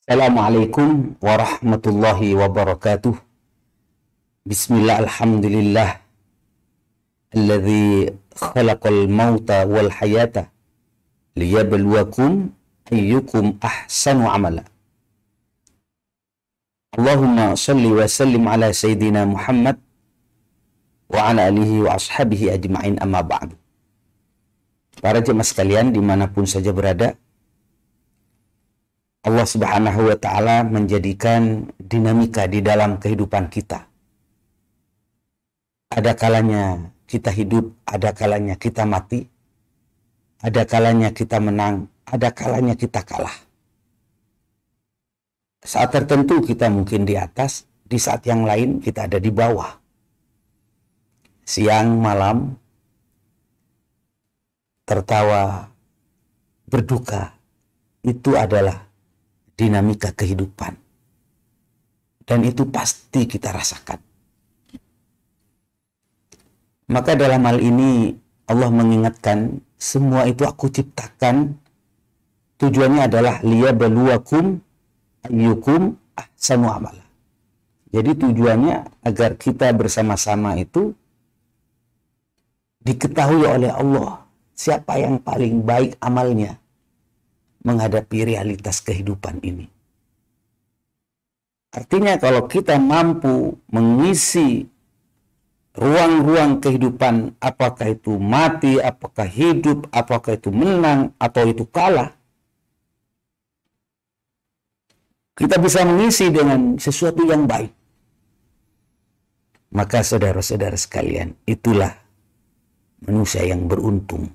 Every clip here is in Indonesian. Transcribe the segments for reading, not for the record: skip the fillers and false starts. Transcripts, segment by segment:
Assalamualaikum warahmatullahi wabarakatuh. Bismillah, alhamdulillah. Alladzi khalaqal mauta wal hayata liyabluwakum ayyukum ahsanu amala. Allahumma salli wa sallim ala Sayyidina Muhammad wa ala alihi wa ashabihi ajma'in, amma ba'du. Para jemaah sekalian dimanapun saja berada, Allah Subhanahu wa Ta'ala menjadikan dinamika di dalam kehidupan kita. Ada kalanya kita hidup, ada kalanya kita mati, ada kalanya kita menang, ada kalanya kita kalah. Saat tertentu kita mungkin di atas, di saat yang lain kita ada di bawah. Siang, malam, tertawa, berduka, itu adalah dinamika kehidupan. Dan itu pasti kita rasakan. Maka dalam hal ini Allah mengingatkan, semua itu aku ciptakan, tujuannya adalah liyabluwakum ayyukum ahsanu amala. Jadi tujuannya agar kita bersama-sama itu diketahui oleh Allah siapa yang paling baik amalnya menghadapi realitas kehidupan ini. Artinya kalau kita mampu mengisi ruang-ruang kehidupan, apakah itu mati, apakah hidup, apakah itu menang, atau itu kalah, kita bisa mengisi dengan sesuatu yang baik. Maka saudara-saudara sekalian, itulah manusia yang beruntung.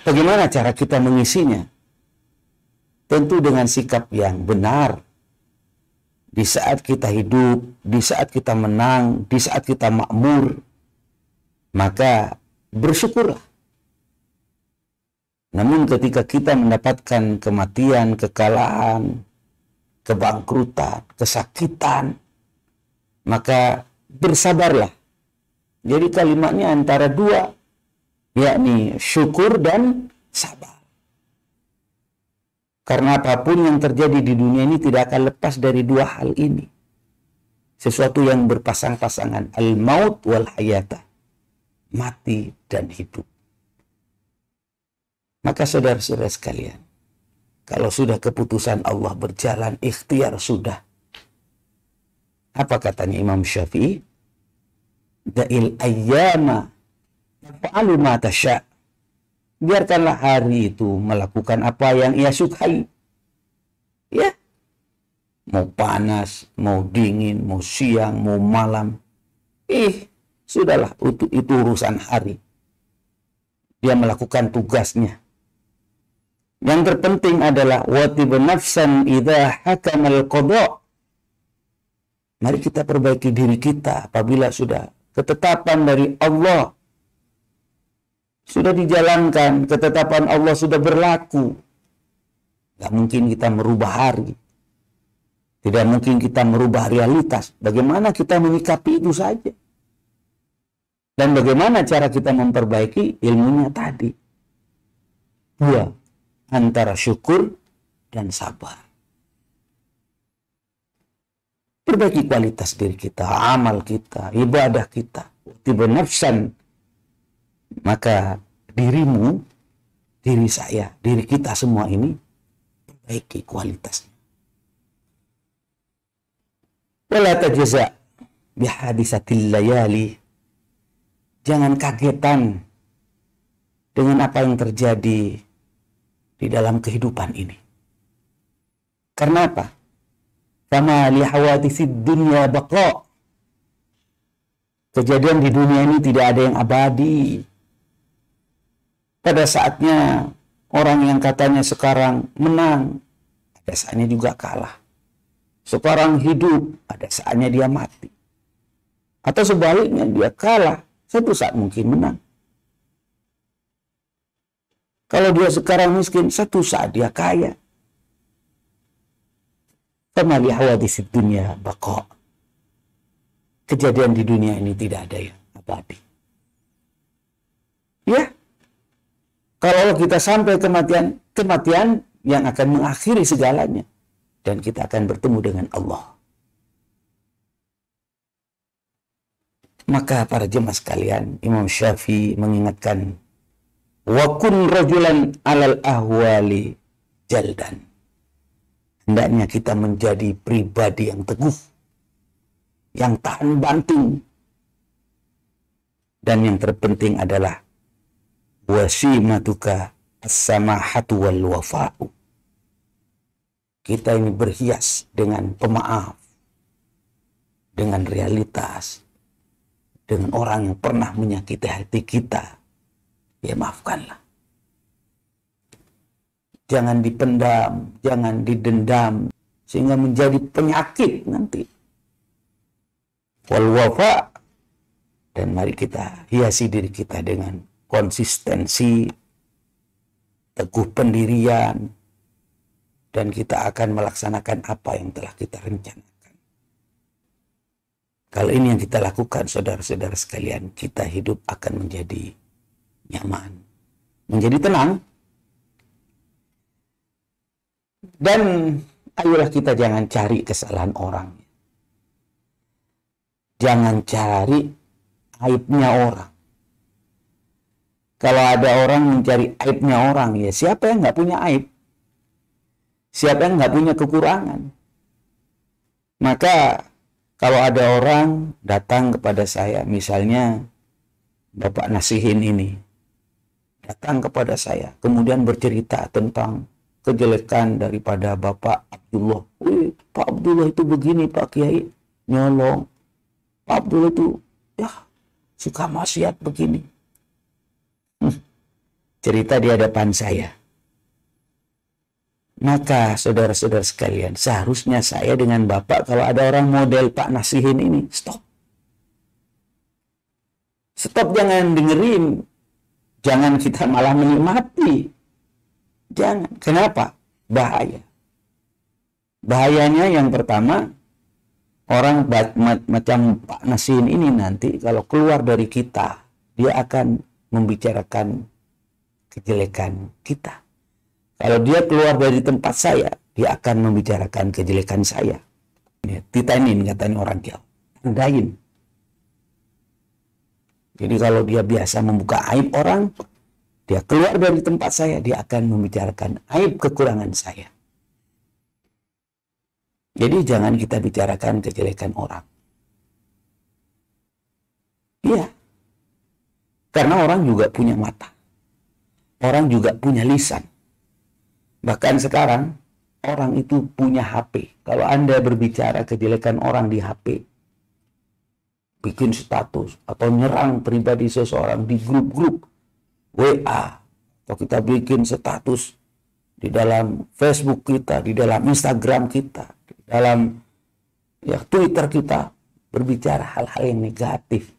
Bagaimana cara kita mengisinya? Tentu dengan sikap yang benar. Di saat kita hidup, di saat kita menang, di saat kita makmur, maka bersyukurlah. Namun ketika kita mendapatkan kematian, kekalahan, kebangkrutan, kesakitan, maka bersabarlah. Jadi kalimatnya antara dua, yakni syukur dan sabar. Karena apapun yang terjadi di dunia ini tidak akan lepas dari dua hal ini. Sesuatu yang berpasang-pasangan, al-maut wal hayata, mati dan hidup. Maka saudara-saudara sekalian, kalau sudah keputusan Allah berjalan, ikhtiar sudah. Apa katanya Imam Syafi'i? Da'il ayyama fa'alu ma tasya'. Biarkanlah hari itu melakukan apa yang ia sukai. Ya. Mau panas, mau dingin, mau siang, mau malam. Sudahlah, itu urusan hari. Dia melakukan tugasnya. Yang terpenting adalah watib nafsan idza hakamal qada'. Mari kita perbaiki diri kita apabila sudah ketetapan dari Allah sudah dijalankan, ketetapan Allah sudah berlaku. Tidak mungkin kita merubah hari. Tidak mungkin kita merubah realitas. Bagaimana kita menyikapi itu saja. Dan bagaimana cara kita memperbaiki ilmunya tadi. Dua, antara syukur dan sabar. Perbaiki kualitas diri kita, amal kita, ibadah kita. Tiba nafsan. Maka dirimu, diri saya, diri kita semua ini perbaiki kualitasnya. Wala tajza' bihadisatil layali. Jangan kagetan dengan apa yang terjadi di dalam kehidupan ini. Karena apa? Kama li hawadisid dunya baqa. Kejadian di dunia ini tidak ada yang abadi. Pada saatnya orang yang katanya sekarang menang, pada saatnya juga kalah. Sekarang hidup, pada saatnya dia mati. Atau sebaliknya dia kalah, suatu saat mungkin menang. Kalau dia sekarang miskin, suatu saat dia kaya. Kama li hawadisid dunya baqa. Kejadian di dunia ini tidak ada yang abadi. Ya. Kalau kita sampai kematian, kematian yang akan mengakhiri segalanya. Dan kita akan bertemu dengan Allah. Maka para jemaah sekalian, Imam Syafi'i mengingatkan, wa kun rajulan alal ahwali jaldan. Hendaknya kita menjadi pribadi yang teguh, yang tahan banting. Dan yang terpenting adalah wasimatuka as-samahatu wal wafa'u. Kita ini berhias dengan pemaaf, dengan realitas, dengan orang yang pernah menyakiti hati kita. Ya maafkanlah. Jangan dipendam, jangan didendam, sehingga menjadi penyakit nanti. Wal wafa. Dan mari kita hiasi diri kita dengan konsistensi, teguh pendirian, dan kita akan melaksanakan apa yang telah kita rencanakan. Kalau ini yang kita lakukan, saudara-saudara sekalian, kita hidup akan menjadi nyaman, menjadi tenang. Dan ayolah kita jangan cari kesalahan orang. Jangan cari aibnya orang. Kalau ada orang mencari aibnya orang, ya siapa yang nggak punya aib? Siapa yang nggak punya kekurangan? Maka kalau ada orang datang kepada saya, misalnya Bapak Nasihin ini, datang kepada saya, kemudian bercerita tentang kejelekan daripada Bapak Abdullah. Wih, Pak Abdullah itu begini, Pak Kiai, nyolong. Pak Abdullah itu, ya, suka maksiat begini. Cerita di hadapan saya. Maka saudara-saudara sekalian, seharusnya saya dengan Bapak, kalau ada orang model Pak Nasihin ini, stop. Stop, jangan dengerin. Jangan kita malah menikmati. Jangan. Kenapa? Bahaya. Bahayanya yang pertama, orang macam Pak Nasihin ini nanti kalau keluar dari kita, dia akan membicarakan kejelekan kita. Kalau dia keluar dari tempat saya, dia akan membicarakan kejelekan saya. Titanin, katanya orang Jawa. Tandain. Jadi kalau dia biasa membuka aib orang, dia keluar dari tempat saya, dia akan membicarakan aib kekurangan saya. Jadi jangan kita bicarakan kejelekan orang. Iya. Karena orang juga punya mata. Orang juga punya lisan. Bahkan sekarang, orang itu punya HP. Kalau Anda berbicara kejelekan orang di HP, bikin status, atau nyerang pribadi seseorang di grup-grup WA, atau kita bikin status di dalam Facebook kita, di dalam Instagram kita, di dalam Twitter kita, berbicara hal-hal yang negatif.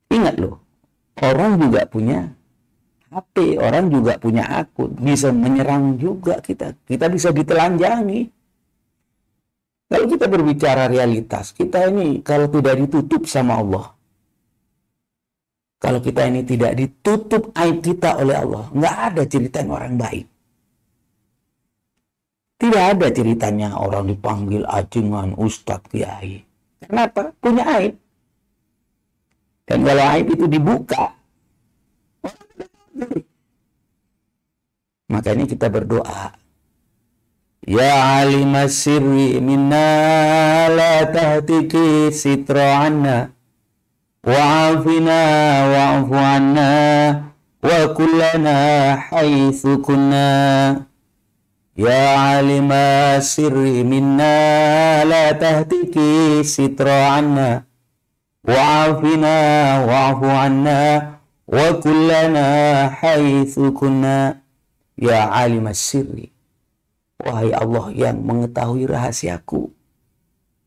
Ingat loh, orang juga punya HP, orang juga punya akun, bisa menyerang juga kita. Kita bisa ditelanjangi. Kalau kita berbicara realitas, kita ini kalau tidak ditutup sama Allah, kalau kita ini tidak ditutup aib kita oleh Allah, nggak ada cerita orang baik. Tidak ada ceritanya orang dipanggil ajengan, ustadz, kiai. Kenapa? Punya aib. Dan kalau aib itu dibuka, makanya kita berdoa, ya alimas sirri minna la tahtiki sitra anna wa'afina wa'afu anna wa kullana haitsu kunna. Ya alimas sirri minna la tahtiki sitra anna wa'afina wa'afu anna wa kullana haitsu kunna. Ya alimas sirri, wahai Allah yang mengetahui rahasiaku,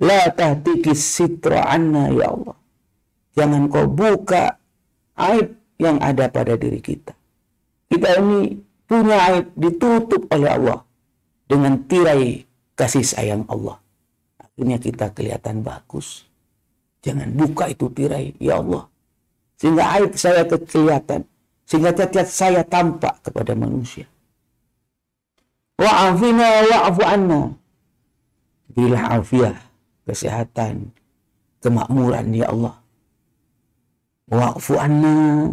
la tahtiki sitra anna, ya Allah, jangan kau buka aib yang ada pada diri kita. Kita ini punya aib, ditutup oleh Allah dengan tirai kasih sayang Allah. Akhirnya kita kelihatan bagus. Jangan buka itu tirai, ya Allah, sehingga aib saya kelihatan, sehingga cacat saya tampak kepada manusia. Wa'afina wa'afu anna. Berilah afiah, kesehatan, kemakmuran ya Allah. Wa'afu anna,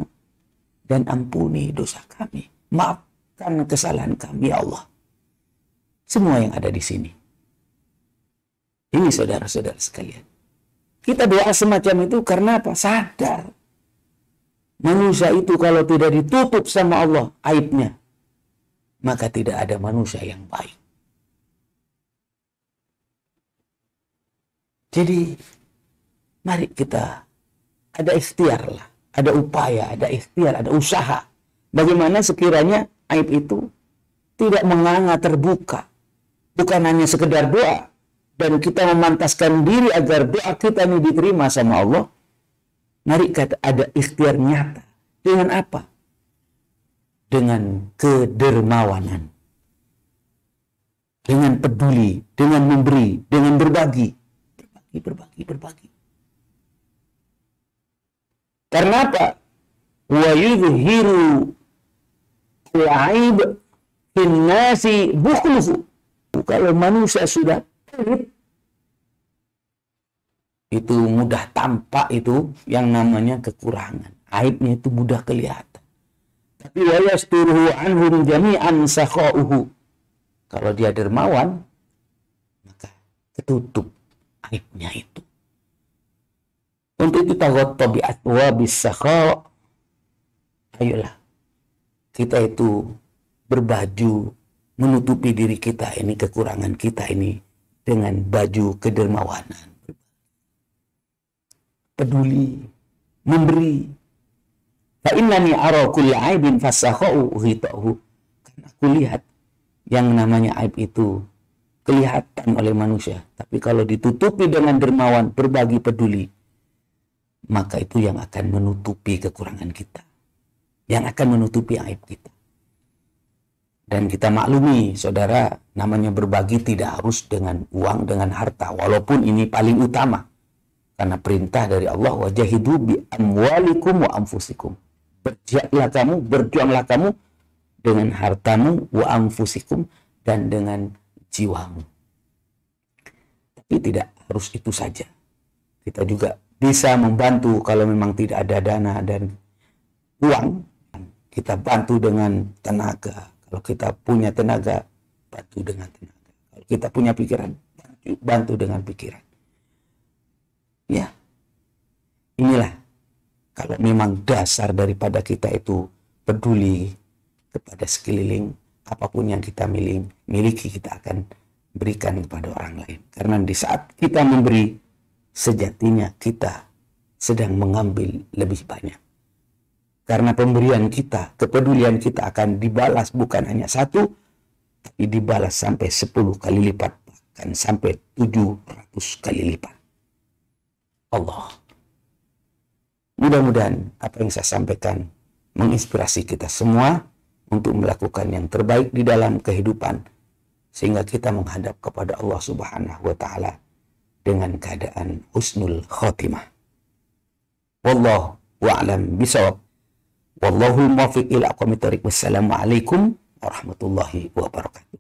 dan ampuni dosa kami. Maafkan kesalahan kami ya Allah. Semua yang ada di sini. Ini saudara-saudara sekalian. Kita doa semacam itu karena apa? Sadar. Manusia itu kalau tidak ditutup sama Allah aibnya, maka tidak ada manusia yang baik. Jadi, mari kita ada ikhtiar lah. Ada upaya, ada ikhtiar, ada usaha. Bagaimana sekiranya aib itu tidak menganga, terbuka. Bukan hanya sekedar doa. Dan kita memantaskan diri agar doa kita ini diterima sama Allah. Mari kita ada ikhtiar nyata. Dengan apa? Dengan kedermawanan. Dengan peduli, dengan memberi, dengan berbagi. Berbagi. Karena apa? Wa yudhiru al-aib fin nasi bukhluhu. Kalau manusia sudah pelit, itu mudah tampak itu yang namanya kekurangan. Aibnya itu mudah kelihatan. Tapi wa yasturuhu anhum jami'an sakha'uhu. Kalau dia dermawan, maka ketutup aibnya itu. Untuk itu taghatta bi atwabis sakha. Ayolah kita itu berbaju menutupi diri kita ini, kekurangan kita ini, dengan baju kedermawanan. Peduli, memberi. Fa innani ara kulli aibin fasakhau ghitahu. Karena aku lihat yang namanya aib itu kelihatan oleh manusia, tapi kalau ditutupi dengan dermawan, berbagi, peduli, maka itu yang akan menutupi kekurangan kita, yang akan menutupi aib kita. Dan kita maklumi, saudara, namanya berbagi tidak harus dengan uang, dengan harta. Walaupun ini paling utama. Karena perintah dari Allah, wajahidu bi amwalikum wa anfusikum. Berjuanglah kamu dengan hartamu wa anfusikum, dan dengan jiwamu. Tapi tidak harus itu saja. Kita juga bisa membantu kalau memang tidak ada dana dan uang. Kita bantu dengan tenaga. Kalau kita punya tenaga, bantu dengan tenaga. Kalau kita punya pikiran, bantu dengan pikiran. Ya, inilah kalau memang dasar daripada kita itu peduli kepada sekeliling, apapun yang kita miliki, kita akan berikan kepada orang lain. Karena di saat kita memberi, sejatinya kita sedang mengambil lebih banyak. Karena pemberian kita, kepedulian kita akan dibalas bukan hanya 1, tapi dibalas sampai 10 kali lipat, bahkan sampai 700 kali lipat. Allah. Mudah-mudahan apa yang saya sampaikan menginspirasi kita semua untuk melakukan yang terbaik di dalam kehidupan, sehingga kita menghadap kepada Allah Subhanahu wa Ta'ala dengan keadaan husnul khotimah. Wallahu a'lam bishawab. Wallahul muwaffiq ila aqwamit thoriq. Wassalamualaikum warahmatullahi wabarakatuh.